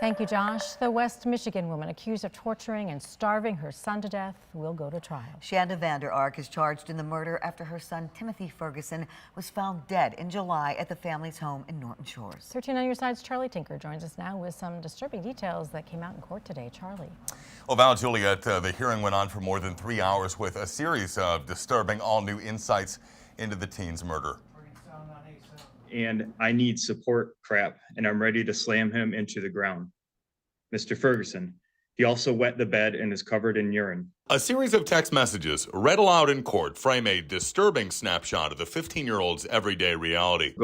Thank you, Josh. The West Michigan woman accused of torturing and starving her son to death will go to trial. Shanda Vander Ark is charged in the murder after her son Timothy Ferguson was found dead in July at the family's home in Norton Shores. 13 on your side's Charlie Tinker joins us now with some disturbing details that came out in court today. Charlie. Well, Val, Juliet, the hearing went on for more than 3 hours with a series of disturbing all-new insights into the teen's murder. And I need support crap, and I'm ready to slam him into the ground. Mr. Ferguson, he also wet the bed and is covered in urine. A series of text messages read aloud in court frame a disturbing snapshot of the 15-year-old's everyday reality.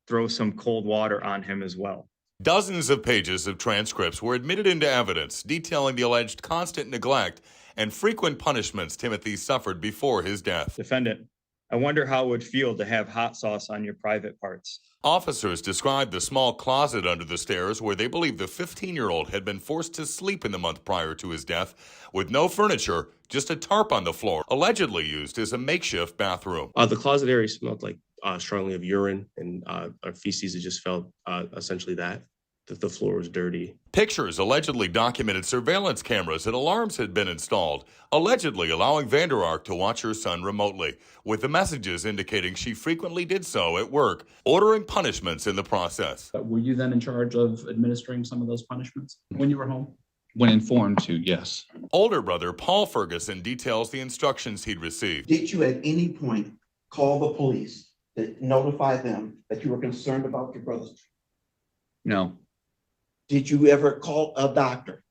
Throw some cold water on him as well. Dozens of pages of transcripts were admitted into evidence detailing the alleged constant neglect and frequent punishments Timothy suffered before his death. Defendant, I wonder how it would feel to have hot sauce on your private parts. Officers described the small closet under the stairs where they believe the 15-year-old had been forced to sleep in the month prior to his death, with no furniture, just a tarp on the floor, allegedly used as a makeshift bathroom. The closet area smelled like strongly of urine and feces. It just felt essentially that the floor was dirty. Pictures allegedly documented surveillance cameras and alarms had been installed, allegedly allowing Vander Ark to watch her son remotely, with the messages indicating she frequently did so at work, ordering punishments in the process. Were you then in charge of administering some of those punishments when you were home? When informed to, yes. Older brother Paul Ferguson details the instructions he'd received. Did you at any point call the police to notify them that you were concerned about your brother's? No. Did you ever call a doctor?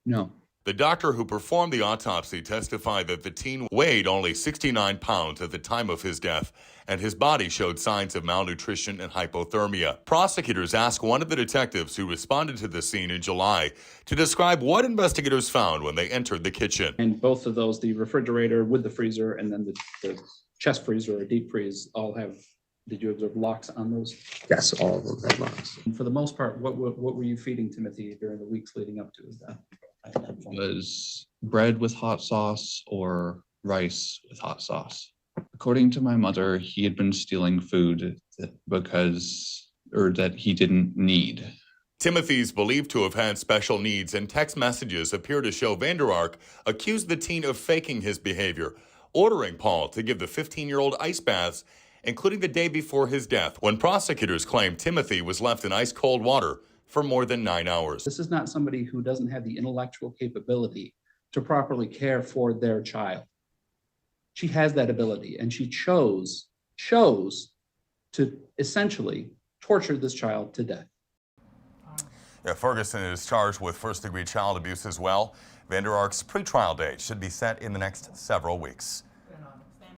No. The doctor who performed the autopsy testified that the teen weighed only 69 pounds at the time of his death, and his body showed signs of malnutrition and hypothermia. Prosecutors asked one of the detectives who responded to the scene in July to describe what investigators found when they entered the kitchen. And both of those, the refrigerator with the freezer and then the chest freezer or deep freeze, all have. Did you observe locks on those? Yes, all of them had locks. And for the most part, what were you feeding Timothy during the weeks leading up to his death? Was bread with hot sauce or rice with hot sauce. According to my mother, he had been stealing food that he didn't need. Timothy's believed to have had special needs, and text messages appear to show Vander Ark accused the teen of faking his behavior, ordering Paul to give the 15-year-old ice baths, including the day before his death, when prosecutors claimed Timothy was left in ice-cold water for more than 9 hours. This is not somebody who doesn't have the intellectual capability to properly care for their child. She has that ability, and she chose to essentially torture this child to death. Yeah, Ferguson is charged with first-degree child abuse as well. Vander Ark's pretrial date should be set in the next several weeks.